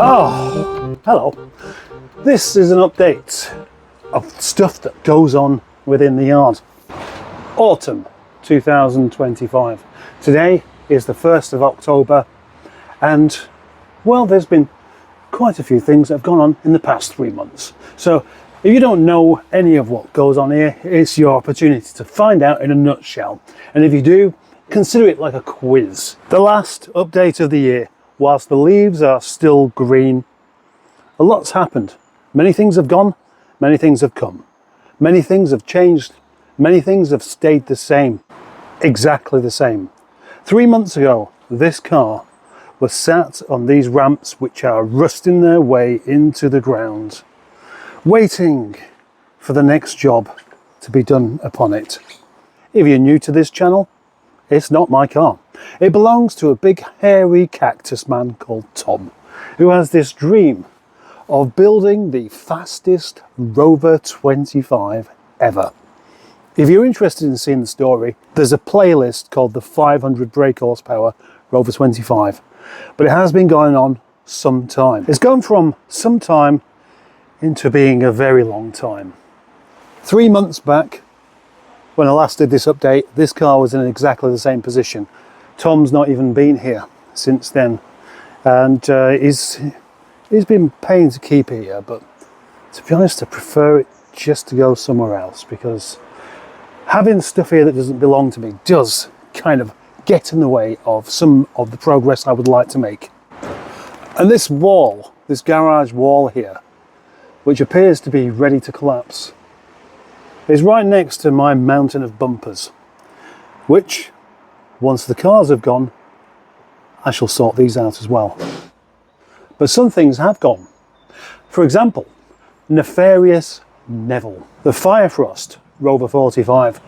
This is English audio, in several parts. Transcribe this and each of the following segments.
Oh, hello. This is an update of stuff that goes on within the yard. Autumn 2025. Today is the 1st of October and, well, there's been quite a few things that have gone on in the past 3 months. So if you don't know any of what goes on here, it's your opportunity to find out in a nutshell. And if you do, consider it like a quiz. The last update of the year, whilst the leaves are still green, a lot's happened. Many things have gone, many things have come. Many things have changed, many things have stayed the same. Exactly the same. 3 months ago, this car was sat on these ramps which are rusting their way into the ground, waiting for the next job to be done upon it. If you're new to this channel, it's not my car. It belongs to a big hairy cactus man called Tom, who has this dream of building the fastest Rover 25 ever. If you're interested in seeing the story, there's a playlist called the 500 brake horsepower Rover 25, but it has been going on some time. It's gone from some time into being a very long time. 3 months back, when I last did this update, this car was in exactly the same position. Tom's not even been here since then, and he's been paying to keep it here, but to be honest, I prefer it just to go somewhere else, because having stuff here that doesn't belong to me does kind of get in the way of some of the progress I would like to make. And this wall, this garage wall here, which appears to be ready to collapse, is right next to my mountain of bumpers, which, once the cars have gone, I shall sort these out as well. But some things have gone. For example, Nefarious Neville, the Firefrost Rover 45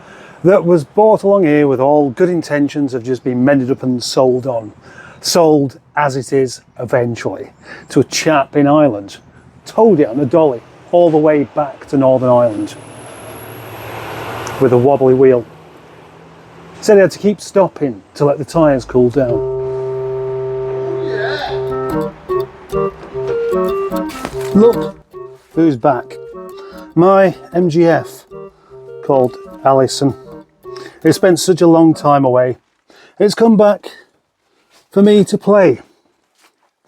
that was brought along here with all good intentions of just being mended up and sold on. Sold as it is eventually to a chap in Ireland. Towed it on a dolly all the way back to Northern Ireland with a wobbly wheel. Said he had to keep stopping to let the tyres cool down. Look who's back. My MGF, called Allison. It spent such a long time away. It's come back for me to play.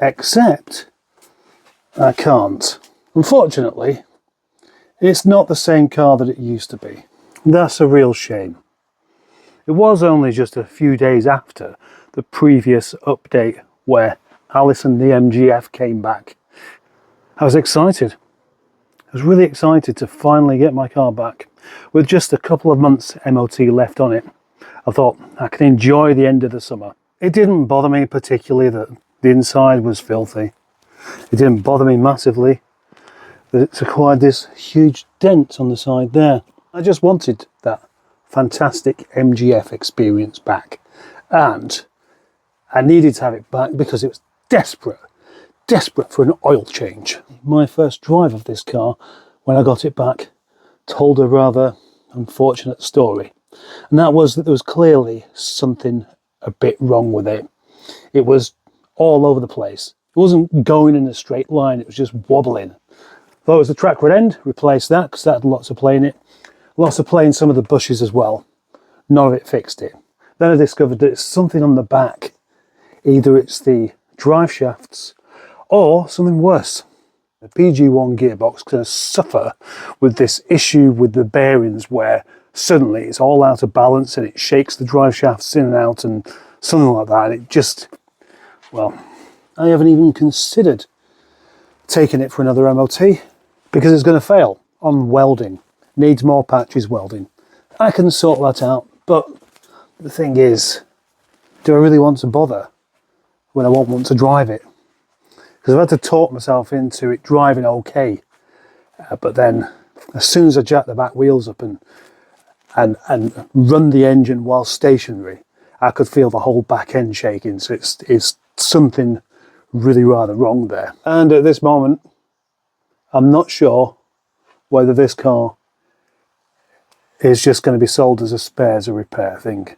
Except I can't. Unfortunately, it's not the same car that it used to be. That's a real shame. It was only just a few days after the previous update where Allison the MGF came back. I was excited. I was really excited to finally get my car back. With just a couple of months MOT left on it, I thought I could enjoy the end of the summer. It didn't bother me particularly that the inside was filthy. It didn't bother me massively that it's acquired this huge dent on the side there. I just wanted that fantastic MGF experience back, and I needed to have it back because it was desperate for an oil change. My first drive of this car, when I got it back, told a rather unfortunate story, and that was that there was clearly something a bit wrong with it. It was all over the place. It wasn't going in a straight line, it was just wobbling. Thought it was the track rod end, replaced that because that had lots of play in it. Lots of play in some of the bushes as well. None of it fixed it. Then I discovered that it's something on the back. Either it's the drive shafts or something worse. The PG1 gearbox can suffer with this issue with the bearings where suddenly it's all out of balance and it shakes the drive shafts in and out and something like that. And it just, well, I haven't even considered taking it for another MOT because it's going to fail on welding. Needs more patches welding. I can sort that out, but the thing is, do I really want to bother when I won't want to drive it? Because I've had to talk myself into it driving okay, but then as soon as I jack the back wheels up and run the engine while stationary, I could feel the whole back end shaking. So it's something really rather wrong there. And at this moment, I'm not sure whether this car is just going to be sold as a spares or repair thing.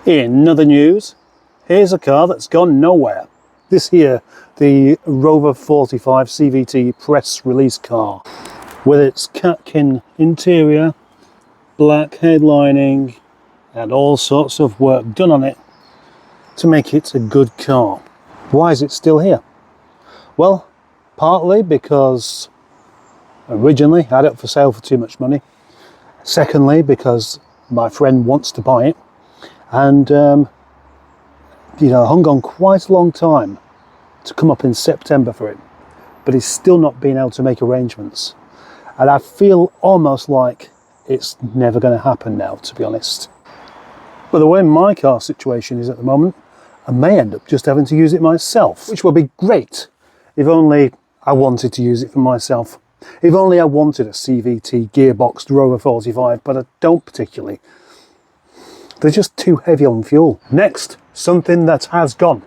In other news, here's a car that's gone nowhere. This here, the Rover 45 CVT press release car, with its catkin interior, black headlining, and all sorts of work done on it to make it a good car. Why is it still here? Well, partly because originally I had it for sale for too much money. Secondly, because my friend wants to buy it, and hung on quite a long time to come up in September for it, but he's still not been able to make arrangements, and I feel almost like it's never going to happen now, to be honest. But the way my car situation is at the moment, I may end up just having to use it myself, which would be great if only I wanted to use it for myself. If only I wanted a CVT gearboxed Rover 45, but I don't particularly. They're just too heavy on fuel. Next, something that has gone.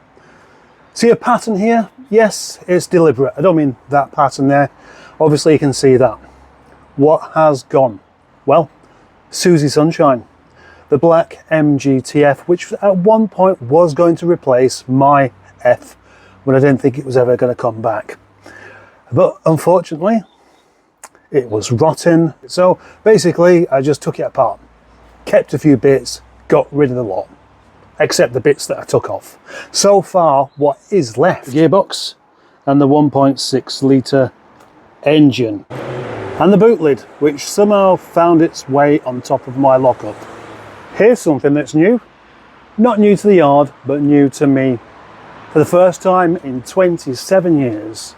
See a pattern here? Yes, it's deliberate. I don't mean that pattern there. Obviously you can see that. What has gone? Well, Suzie Sunshine. The black MGTF, which at one point was going to replace my F, when I didn't think it was ever going to come back. But unfortunately, it was rotten. So basically, I just took it apart, kept a few bits, got rid of the lot, except the bits that I took off. So far, what is left? The gearbox and the 1.6 litre engine. And the boot lid, which somehow found its way on top of my lockup. Here's something that's new. Not new to the yard, but new to me. For the first time in 27 years,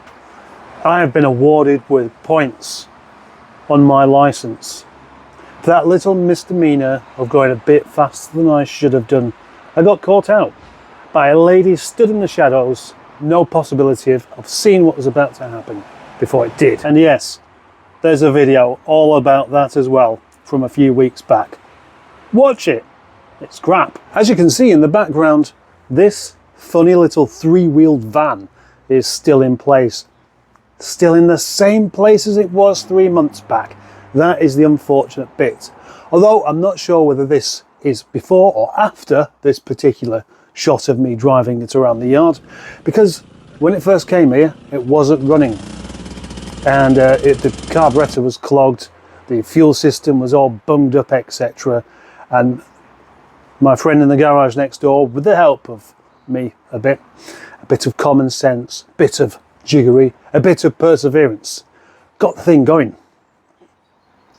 I have been awarded with points on my licence. For that little misdemeanour of going a bit faster than I should have done, I got caught out by a lady stood in the shadows, no possibility of seeing what was about to happen before it did. And yes, there's a video all about that as well from a few weeks back. Watch it, it's crap. As you can see in the background, this funny little three-wheeled van is still in place. Still in the same place as it was 3 months back. That is the unfortunate bit. Although I'm not sure whether this is before or after this particular shot of me driving it around the yard, because when it first came here, it wasn't running. And the carburetor was clogged, the fuel system was all bunged up, etc. And my friend in the garage next door, with the help of me a bit of common sense, a bit of jiggery, a bit of perseverance, got the thing going.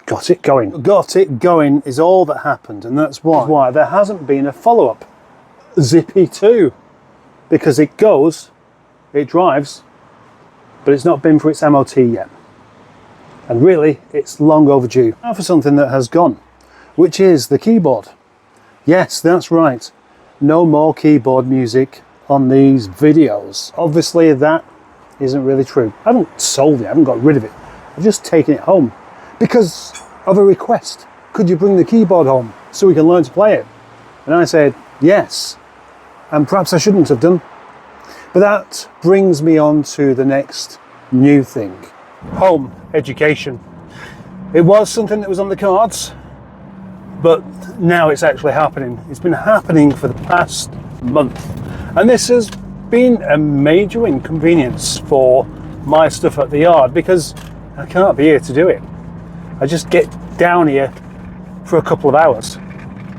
Got it going. Got it going is all that happened, and that's why there hasn't been a follow-up. Zippy 2. Because it goes, it drives, but it's not been for its MOT yet. And really, it's long overdue. Now for something that has gone, which is the keyboard. Yes, that's right. No more keyboard music on these videos. Obviously, that isn't really true. I haven't sold it, I haven't got rid of it. I've just taken it home because of a request. Could you bring the keyboard home so we can learn to play it? And I said, yes. And perhaps I shouldn't have done. But that brings me on to the next new thing. Home education. It was something that was on the cards, but now it's actually happening. It's been happening for the past month. And this has been a major inconvenience for my stuff at the yard because I can't be here to do it. I just get down here for a couple of hours.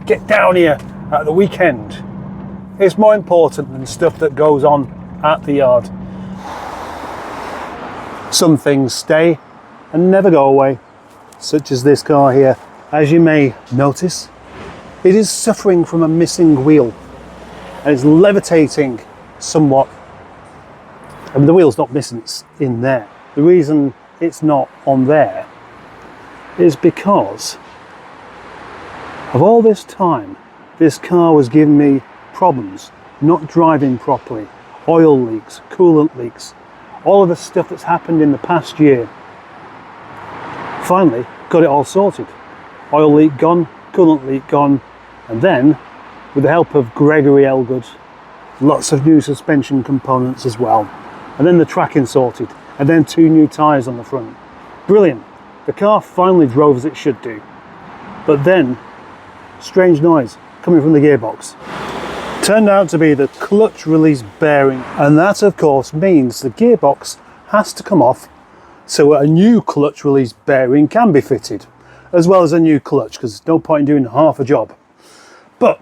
Get down here at the weekend. It's more important than stuff that goes on at the yard. Some things stay and never go away, such as this car here. As you may notice, it is suffering from a missing wheel and it's levitating somewhat. I mean, the wheel's not missing, it's in there. The reason it's not on there is because of all this time this car was giving me problems, not driving properly, oil leaks, coolant leaks, all of the stuff that's happened in the past year. Finally got it all sorted. Oil leak gone, coolant leak gone, and then with the help of Gregory Elgood, Lots of new suspension components as well. And then the tracking sorted. And then 2 new tyres on the front. Brilliant. The car finally drove as it should do. But then, strange noise coming from the gearbox. Turned out to be the clutch release bearing, and that of course means the gearbox has to come off so a new clutch release bearing can be fitted, as well as a new clutch, because there's no point in doing half a job. But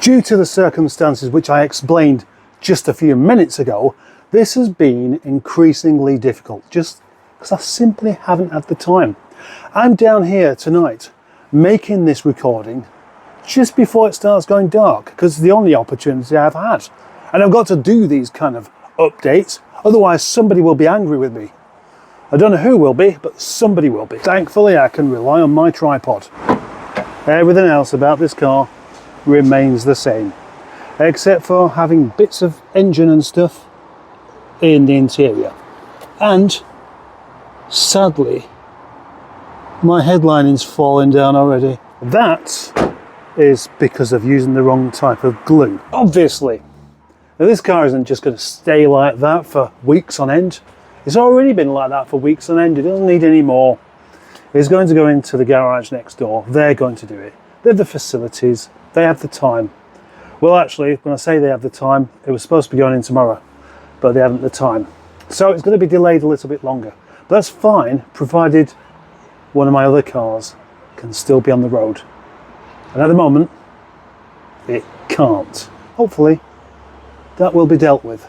due to the circumstances which I explained just a few minutes ago, this has been increasingly difficult, just because I simply haven't had the time. I'm down here tonight making this recording just before it starts going dark, because it's the only opportunity I've had. And I've got to do these kind of updates, otherwise somebody will be angry with me. I don't know who will be, but somebody will be. Thankfully I can rely on my tripod. Everything else about this car remains the same, except for having bits of engine and stuff in the interior. And sadly, my headlining's falling down already. That is because of using the wrong type of glue. Obviously, now this car isn't just going to stay like that for weeks on end. It's already been like that for weeks on end. It doesn't need any more. It's going to go into the garage next door. They're going to do it. They have the facilities. They have the time. Well, actually, when I say they have the time, it was supposed to be going in tomorrow, but they haven't the time. So it's going to be delayed a little bit longer. But that's fine, provided one of my other cars can still be on the road. And at the moment, it can't. Hopefully, that will be dealt with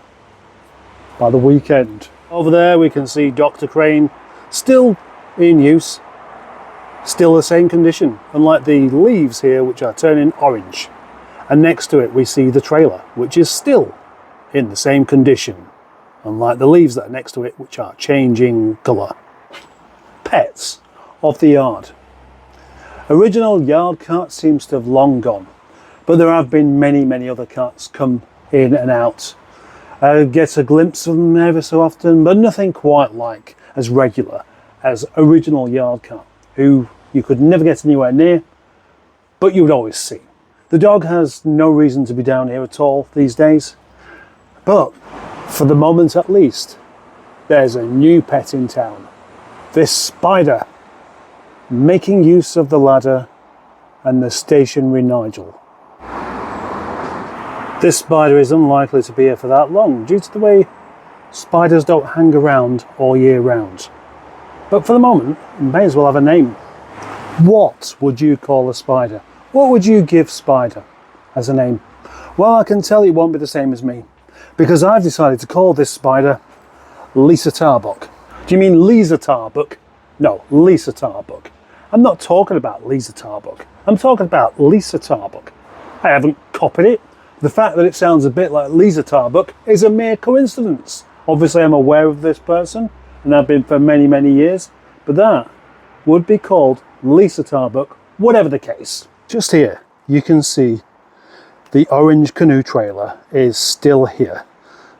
by the weekend. Over there we can see Dr. Crane, still in use, still the same condition, unlike the leaves here which are turning orange. And next to it we see the trailer, which is still in the same condition, unlike the leaves that are next to it which are changing colour. Pets of the yard. Original yard cart seems to have long gone, but there have been many other carts come in and out. I get a glimpse of them ever so often, but nothing quite like as regular as original yard cart, who you could never get anywhere near, but you would always see. The dog has no reason to be down here at all these days, but for the moment at least, there's a new pet in town. This spider, making use of the ladder and the stationary Nigel. This spider is unlikely to be here for that long due to the way spiders don't hang around all year round. But for the moment, it may as well have a name. What would you call a spider? What would you give Spider as a name? Well, I can tell you it won't be the same as me, because I've decided to call this spider Lisa Tarbuck. Do you mean Lisa Tarbuck? No, Lisa Tarbuck. I'm not talking about Lisa Tarbuck. I'm talking about Lisa Tarbuck. I haven't copied it. The fact that it sounds a bit like Lisa Tarbuck is a mere coincidence. Obviously, I'm aware of this person, and I've been for many years, but that would be called Lisa Tarbuck, whatever the case. Just here, you can see the orange canoe trailer is still here,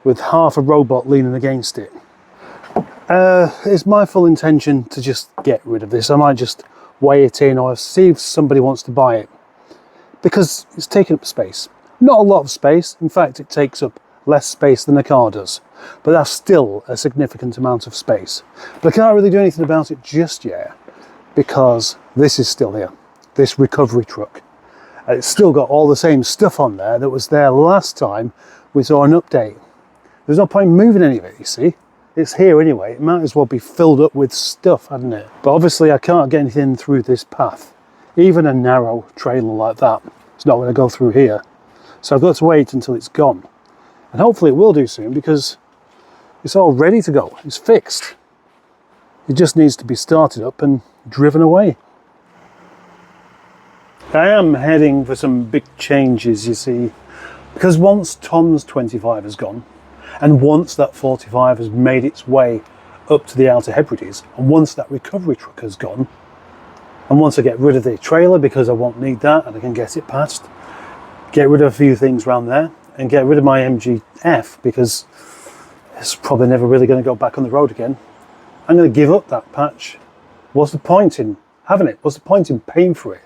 with half a robot leaning against it. It's my full intention to just get rid of this. I might just weigh it in or see if somebody wants to buy it, because it's taking up space. Not a lot of space. In fact, it takes up less space than a car does, but that's still a significant amount of space. But I can't really do anything about it just yet, because this is still here, this recovery truck. It's still got all the same stuff on there that was there last time we saw an update. There's no point moving any of it, you see. It's here anyway. It might as well be filled up with stuff, hadn't it? But obviously I can't get anything through this path. Even a narrow trailer like that, it's not going to go through here. So I've got to wait until it's gone. And hopefully it will do soon, because it's all ready to go. It's fixed. It just needs to be started up and driven away. I am heading for some big changes, you see, because once Tom's 25 has gone, and once that 45 has made its way up to the Outer Hebrides, and once that recovery truck has gone, and once I get rid of the trailer because I won't need that and I can get it past, get rid of a few things around there, and get rid of my MGF because it's probably never really going to go back on the road again, I'm going to give up that patch. What's the point in having it? What's the point in paying for it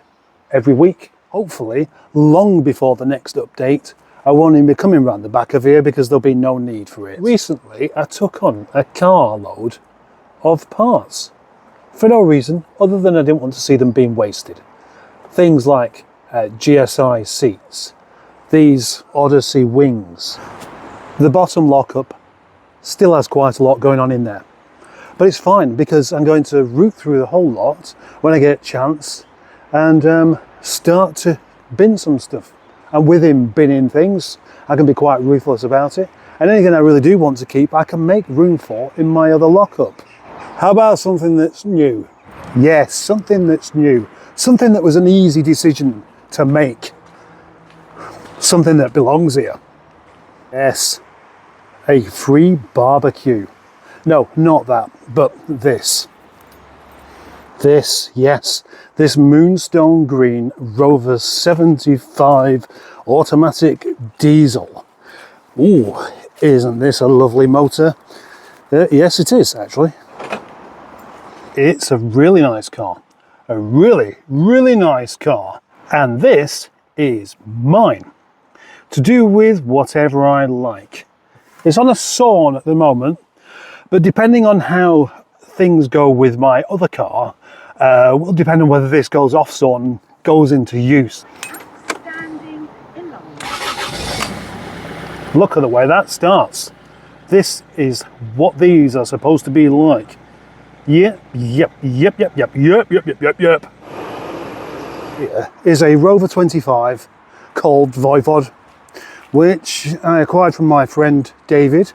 every week? Hopefully, long before the next update, I won't even be coming round the back of here because there'll be no need for it. Recently, I took on a carload of parts for no reason other than I didn't want to see them being wasted. Things like GSI seats, these Odyssey wings. The bottom lockup still has quite a lot going on in there. But it's fine because I'm going to root through the whole lot when I get a chance and start to bin some stuff. And with him binning things, I can be quite ruthless about it. And anything I really do want to keep, I can make room for in my other lockup. How about something that's new? Yes, something that's new. Something that was an easy decision to make. Something that belongs here. Yes, a free barbecue. No, not that, but this. This, yes, this Moonstone Green Rover 75 automatic diesel. Ooh, isn't this a lovely motor? Yes, it is actually. It's a really nice car. A really, really nice car. And this is mine. To do with whatever I like. It's on a sawn at the moment, but depending on how things go with my other car, will depend on whether this goes off sawn and goes into use. Standing in line. Look at the way that starts. This is what these are supposed to be like. Yep. Here is a Rover 25 called Voivod, which I acquired from my friend David,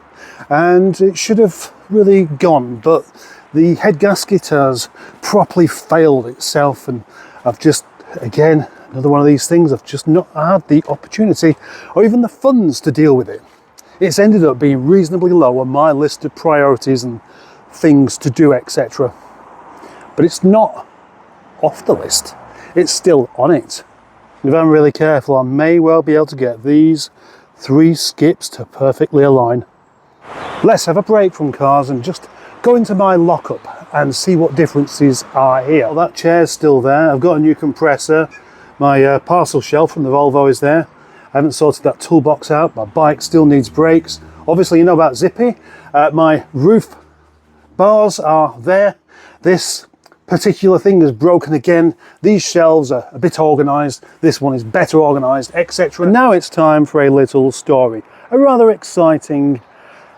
and it should have really gone, but the head gasket has properly failed itself, and I've just, again, another one of these things, I've just not had the opportunity or even the funds to deal with it. It's ended up being reasonably low on my list of priorities and things to do, etc. But it's not off the list, it's still on it. If I'm really careful, I may well be able to get these 3 skips to perfectly align. Let's have a break from cars and just go into my lockup and see what differences are here. Well, that chair's still there. I've got a new compressor. My parcel shelf from the Volvo is there. I haven't sorted that toolbox out. My bike still needs brakes. Obviously, you know about Zippy. My roof bars are there. This particular thing is broken again. These shelves are a bit organised. This one is better organised, etc. Now it's time for a little story. A rather exciting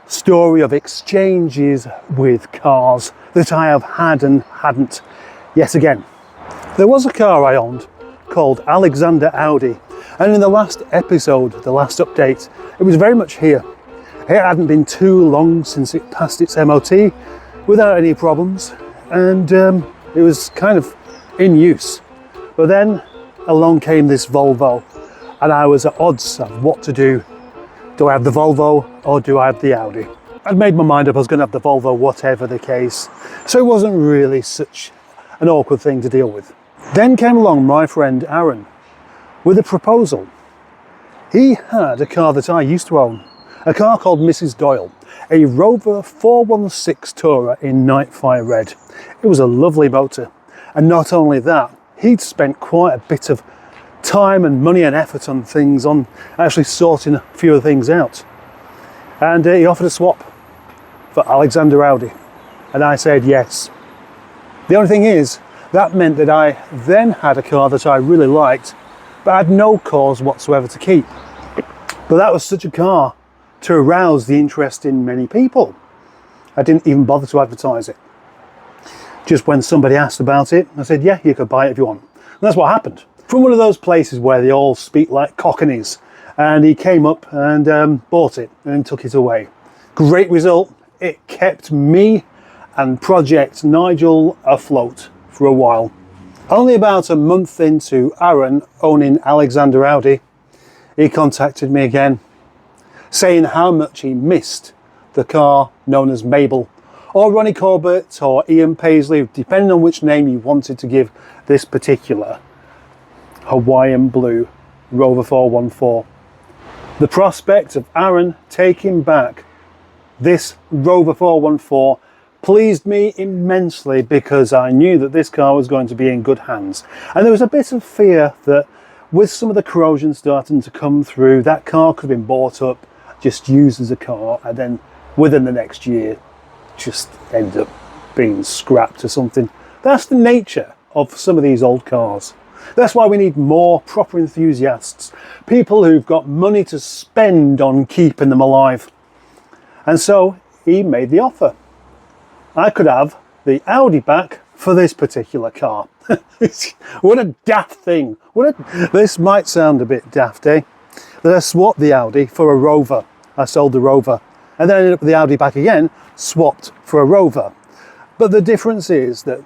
story of exchanges with cars that I have had and hadn't yet again. There was a car I owned called Alexander Audi, and in the last episode, the last update, it was very much here. It hadn't been too long since it passed its MOT without any problems, and it was kind of in use. But then along came this Volvo, and I was at odds of what to do. Do I have the Volvo or do I have the Audi? I'd made my mind up I was going to have the Volvo, whatever the case. So it wasn't really such an awkward thing to deal with. Then came along my friend Aaron with a proposal. He had a car that I used to own, a car called Mrs. Doyle, a Rover 416 Tourer in Nightfire Red. It was a lovely motor. And not only that, he'd spent quite a bit of time and money and effort on things, on actually sorting a few of the things out. And he offered a swap for Alexander Audi. And I said yes. The only thing is, that meant that I then had a car that I really liked, but I had no cause whatsoever to keep. But that was such a car to arouse the interest in many people. I didn't even bother to advertise it. Just when somebody asked about it, I said, yeah, you could buy it if you want. And that's what happened. From one of those places where they all speak like cockneys. And he came up and bought it and then took it away. Great result. It kept me and Project Nigel afloat for a while. Only about a month into Aaron owning Alexander Audi, he contacted me again, saying how much he missed the car known as Mabel, or Ronnie Corbett, or Ian Paisley, depending on which name you wanted to give this particular Hawaiian blue Rover 414. The prospect of Aaron taking back this Rover 414 pleased me immensely, because I knew that this car was going to be in good hands. And there was a bit of fear that with some of the corrosion starting to come through, that car could have been bought up, just used as a car, and then within the next year just ended up being scrapped or something. That's the nature of some of these old cars. That's why we need more proper enthusiasts, people who've got money to spend on keeping them alive. And so he made the offer. I could have the Audi back for this particular car. What a daft thing. This might sound a bit daft, eh? That I swapped the Audi for a Rover. I sold the Rover and then ended up with the Audi back again, swapped for a Rover. But the difference is that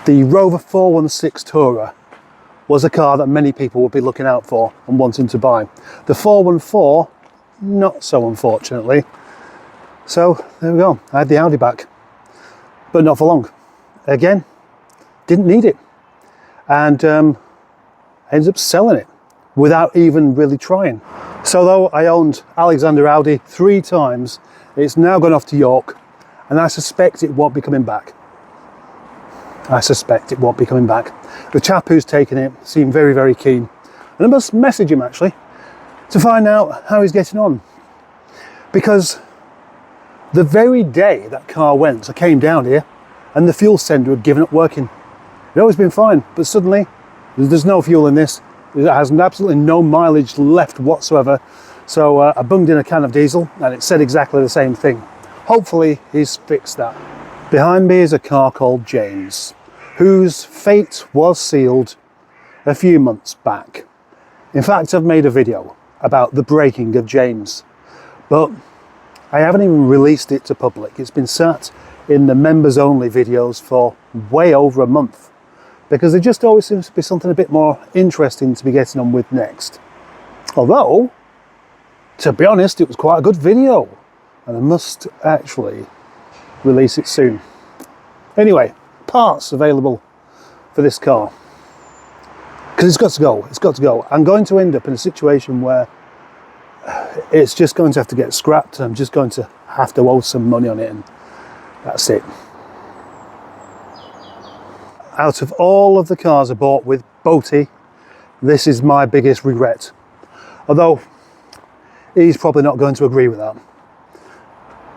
the Rover 416 Tourer was a car that many people would be looking out for and wanting to buy. The 414, not so, unfortunately. So there we go, I had the Audi back, but not for long. Again, didn't need it, and ended up selling it without even really trying. So though I owned Alexander Audi 3 times, it's now gone off to York, and I suspect it won't be coming back. I suspect it won't be coming back. The chap who's taken it seemed very, very keen, and I must message him actually to find out how he's getting on, because the very day that car went, I came down here and the fuel sender had given up working. It always been fine, but suddenly there's no fuel in this. It has absolutely no mileage left whatsoever. So I bunged in a can of diesel and it said exactly the same thing. Hopefully he's fixed that. Behind me is a car called James, whose fate was sealed a few months back. In fact, I've made a video about the breaking of James, but I haven't even released it to public. It's been sat in the members only videos for way over a month, because there just always seems to be something a bit more interesting to be getting on with next. Although, to be honest, it was quite a good video, and I must actually release it soon. Anyway, parts available for this car, because it's got to go, it's got to go. I'm going to end up in a situation where it's just going to have to get scrapped, and I'm just going to have to owe some money on it, and that's it. Out of all of the cars I bought with Boaty, this is my biggest regret. Although, he's probably not going to agree with that.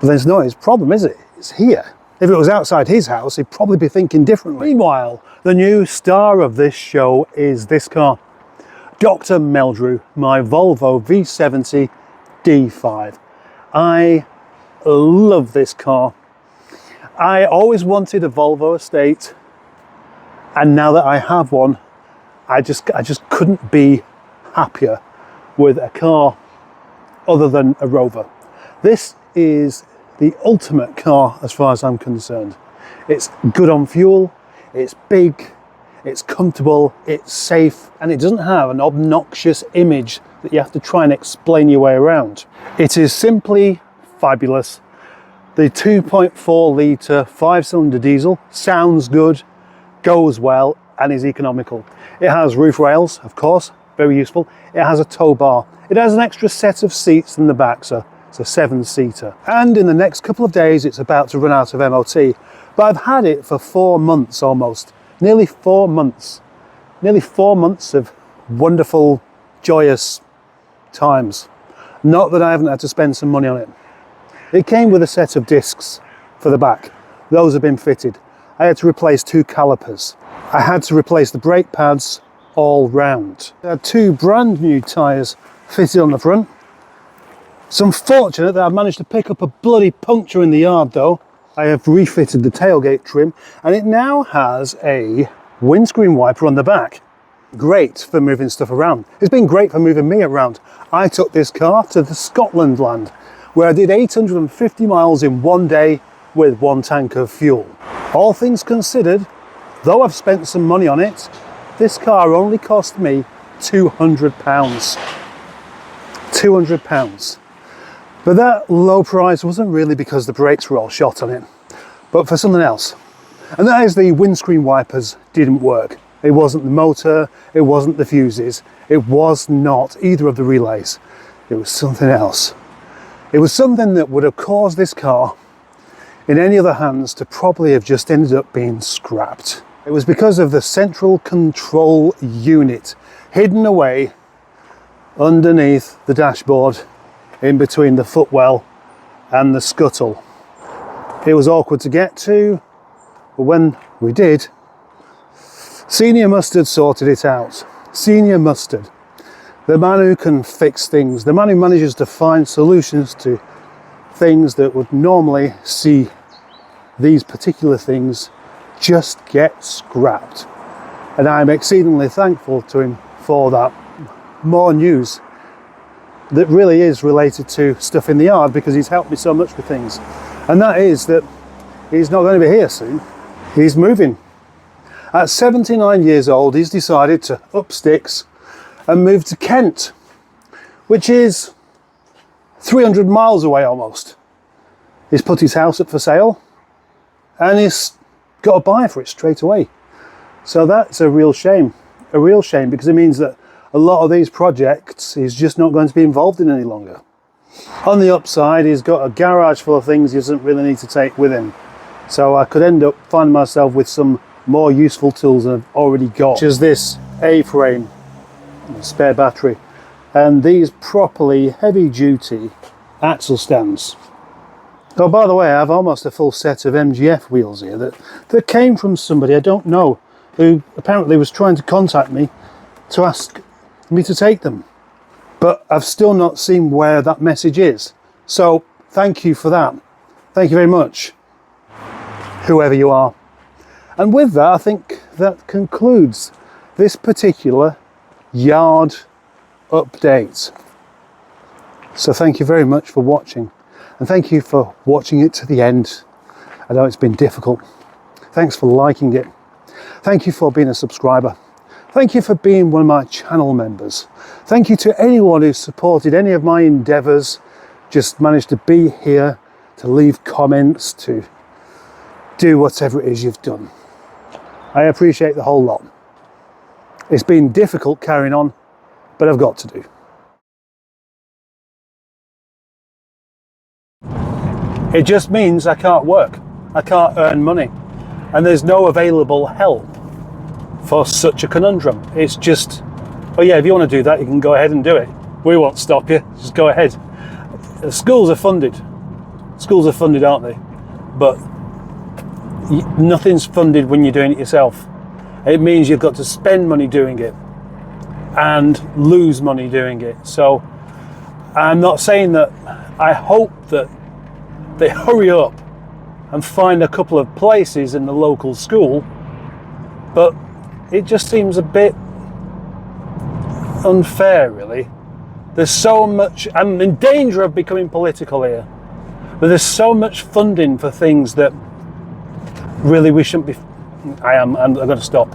But then it's not his problem, is it? It's here. If it was outside his house, he'd probably be thinking differently. Meanwhile, the new star of this show is this car. Dr. Meldrew, my Volvo V70 D5. I love this car. I always wanted a Volvo estate, and now that I have one, I just couldn't be happier with a car other than a Rover. This is the ultimate car as far as I'm concerned. It's good on fuel, it's big, it's comfortable, it's safe, and it doesn't have an obnoxious image that you have to try and explain your way around. It is simply fabulous. The 2.4 litre 5-cylinder diesel sounds good, goes well, and is economical. It has roof rails, of course, very useful. It has a tow bar. It has an extra set of seats in the back, so it's a 7-seater. And in the next couple of days, it's about to run out of MOT. But I've had it for 4 months almost. Nearly 4 months. Nearly 4 months of wonderful, joyous times. Not that I haven't had to spend some money on it. It came with a set of discs for the back. Those have been fitted. I had to replace 2 calipers. I had to replace the brake pads all round. I had 2 brand new tyres fitted on the front. It's unfortunate that I've managed to pick up a bloody puncture in the yard though. I have refitted the tailgate trim, and it now has a windscreen wiper on the back. Great for moving stuff around. It's been great for moving me around. I took this car to the Scotland land, where I did 850 miles in 1 day with 1 tank of fuel. All things considered, though I've spent some money on it, this car only cost me £200. £200. But that low price wasn't really because the brakes were all shot on it, but for something else. And that is the windscreen wipers didn't work. It wasn't the motor, it wasn't the fuses, it was not either of the relays. It was something else. It was something that would have caused this car, in any other hands, to probably have just ended up being scrapped. It was because of the central control unit hidden away underneath the dashboard in between the footwell and the scuttle. It was awkward to get to, but when we did, Senior Mustard sorted it out. Senior Mustard, the man who can fix things, the man who manages to find solutions to things that would normally see these particular things just get scrapped. And I'm exceedingly thankful to him for that. More news that really is related to stuff in the yard, because he's helped me so much with things. And that is that he's not going to be here soon. He's moving. At 79 years old, he's decided to up sticks and move to Kent, which is 300 miles away almost. He's put his house up for sale and he's got a buyer for it straight away. So that's a real shame, because it means that a lot of these projects he's just not going to be involved in any longer. On the upside, he's got a garage full of things he doesn't really need to take with him. So I could end up finding myself with some more useful tools than I've already got, such as this A-frame, spare battery, and these properly heavy-duty axle stands. Oh, by the way, I have almost a full set of MGF wheels here that came from somebody I don't know, who apparently was trying to contact me to ask me to take them. But I've still not seen where that message is. So thank you for that. Thank you very much, whoever you are. And with that, I think that concludes this particular yard update. So thank you very much for watching, and thank you for watching it to the end. I know it's been difficult. Thanks for liking it. Thank you for being a subscriber. Thank you for being one of my channel members. Thank you to anyone who's supported any of my endeavours, just managed to be here, to leave comments, to do whatever it is you've done. I appreciate the whole lot. It's been difficult carrying on, but I've got to do. It just means I can't work. I can't earn money. And there's no available help for such a conundrum. It's just, oh yeah, if you want to do that, you can go ahead and do it. We won't stop you. Just go ahead. The schools are funded. Schools are funded, aren't they? But nothing's funded when you're doing it yourself. It means you've got to spend money doing it and lose money doing it. So I'm not saying that. I hope that they hurry up and find a couple of places in the local school, but it just seems a bit unfair, really. There's so much, I'm in danger of becoming political here, but there's so much funding for things that really we shouldn't be. I'm going to stop.